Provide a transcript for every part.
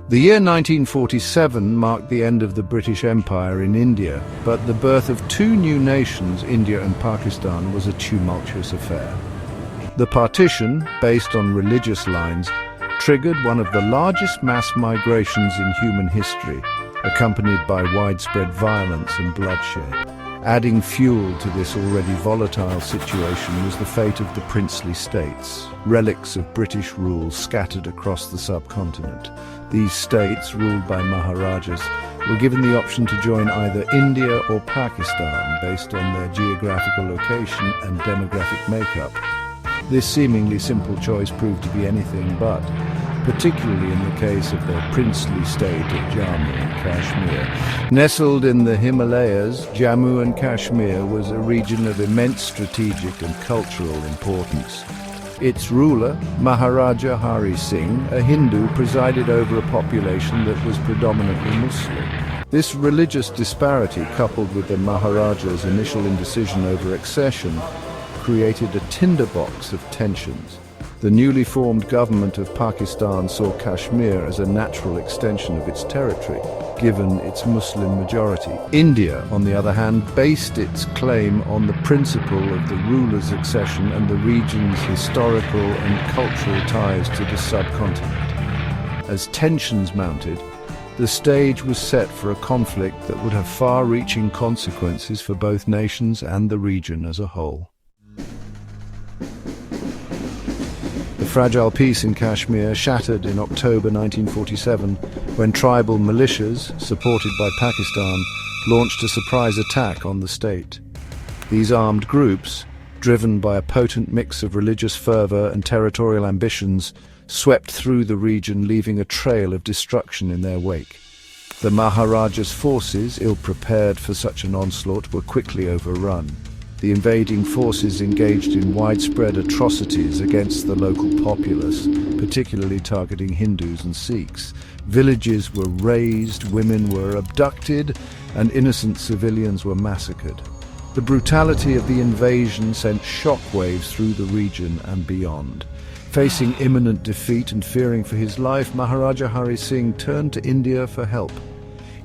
The year 1947 marked the end of the British Empire in India, but the birth of two new nations, India and Pakistan, was a tumultuous affair. The partition, based on religious lines, triggered one of the largest mass migrations in human history, accompanied by widespread violence and bloodshed. Adding fuel to this already volatile situation was the fate of the princely states, relics of British rule scattered across the subcontinent. These states, ruled by Maharajas, were given the option to join either India or Pakistan based on their geographical location and demographic makeup. This seemingly simple choice proved to be anything but, particularly in the case of the princely state of Jammu and Kashmir. Nestled in the Himalayas, Jammu and Kashmir was a region of immense strategic and cultural importance. Its ruler, Maharaja Hari Singh, a Hindu, presided over a population that was predominantly Muslim. This religious disparity, coupled with the Maharaja's initial indecision over accession, created a tinderbox of tensions. The newly formed government of Pakistan saw Kashmir as a natural extension of its territory, given its Muslim majority. India, on the other hand, based its claim on the principle of the ruler's accession and the region's historical and cultural ties to the subcontinent. As tensions mounted, the stage was set for a conflict that would have far-reaching consequences for both nations and the region as a whole. The fragile peace in Kashmir shattered in October 1947 when tribal militias, supported by Pakistan, launched a surprise attack on the state. These armed groups, driven by a potent mix of religious fervor and territorial ambitions, swept through the region, leaving a trail of destruction in their wake. The Maharaja's forces, ill-prepared for such an onslaught, were quickly overrun. The invading forces engaged in widespread atrocities against the local populace, particularly targeting Hindus and Sikhs. Villages were razed, women were abducted, and innocent civilians were massacred. The brutality of the invasion sent shockwaves through the region and beyond. Facing imminent defeat and fearing for his life, Maharaja Hari Singh turned to India for help.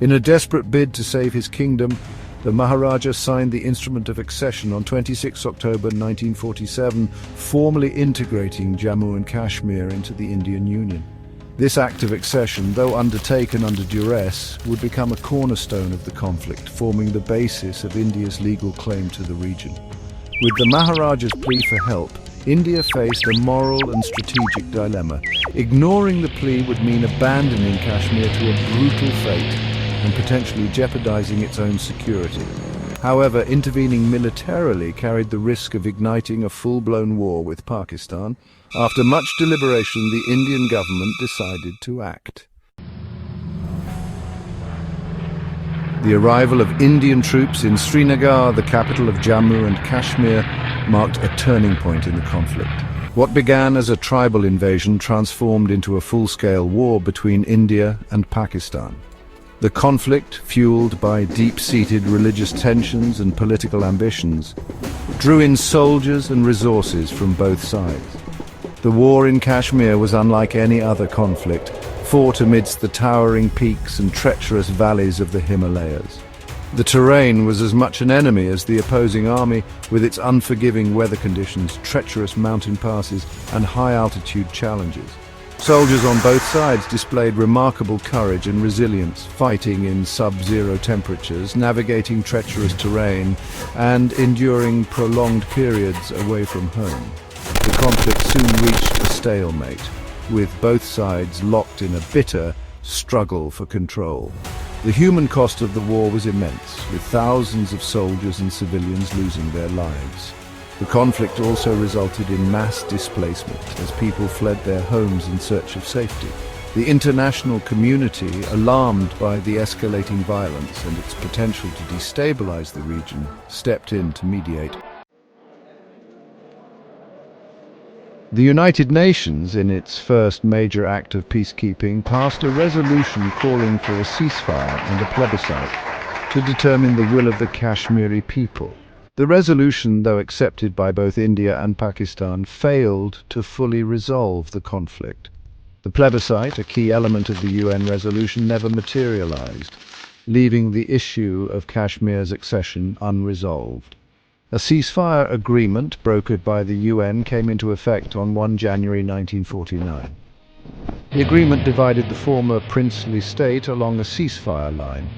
In a desperate bid to save his kingdom, the Maharaja signed the Instrument of Accession on 26 October 1947, formally integrating Jammu and Kashmir into the Indian Union. This act of accession, though undertaken under duress, would become a cornerstone of the conflict, forming the basis of India's legal claim to the region. With the Maharaja's plea for help, India faced a moral and strategic dilemma. Ignoring the plea would mean abandoning Kashmir to a brutal fate and potentially jeopardizing its own security. However, intervening militarily carried the risk of igniting a full-blown war with Pakistan. After much deliberation, the Indian government decided to act. The arrival of Indian troops in Srinagar, the capital of Jammu and Kashmir, marked a turning point in the conflict. What began as a tribal invasion transformed into a full-scale war between India and Pakistan. The conflict, fueled by deep-seated religious tensions and political ambitions, drew in soldiers and resources from both sides. The war in Kashmir was unlike any other conflict, fought amidst the towering peaks and treacherous valleys of the Himalayas. The terrain was as much an enemy as the opposing army, with its unforgiving weather conditions, treacherous mountain passes, and high-altitude challenges. Soldiers on both sides displayed remarkable courage and resilience, fighting in sub-zero temperatures, navigating treacherous terrain, and enduring prolonged periods away from home. The conflict soon reached a stalemate, with both sides locked in a bitter struggle for control. The human cost of the war was immense, with thousands of soldiers and civilians losing their lives. The conflict also resulted in mass displacement as people fled their homes in search of safety. The international community, alarmed by the escalating violence and its potential to destabilize the region, stepped in to mediate. The United Nations, in its first major act of peacekeeping, passed a resolution calling for a ceasefire and a plebiscite to determine the will of the Kashmiri people. The resolution, though accepted by both India and Pakistan, failed to fully resolve the conflict. The plebiscite, a key element of the UN resolution, never materialized, leaving the issue of Kashmir's accession unresolved. A ceasefire agreement brokered by the UN came into effect on 1 January 1949. The agreement divided the former princely state along a ceasefire line,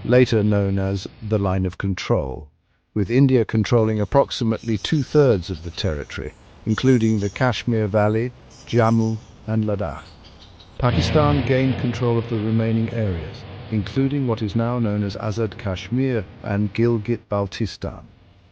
later known as the Line of Control, with India controlling approximately two-thirds of the territory, including the Kashmir Valley, Jammu and Ladakh. Pakistan gained control of the remaining areas, including what is now known as Azad Kashmir and Gilgit-Baltistan.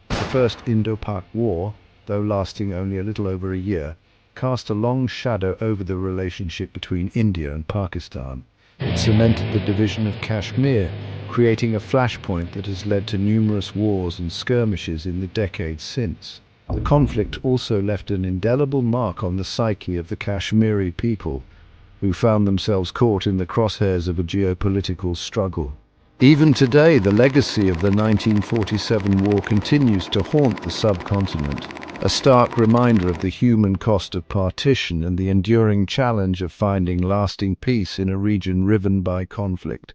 The First Indo Pak War, though lasting only a little over a year, cast a long shadow over the relationship between India and Pakistan. It cemented the division of Kashmir, creating a flashpoint that has led to numerous wars and skirmishes in the decades since. The conflict also left an indelible mark on the psyche of the Kashmiri people, who found themselves caught in the crosshairs of a geopolitical struggle. Even today, the legacy of the 1947 war continues to haunt the subcontinent, a stark reminder of the human cost of partition and the enduring challenge of finding lasting peace in a region riven by conflict.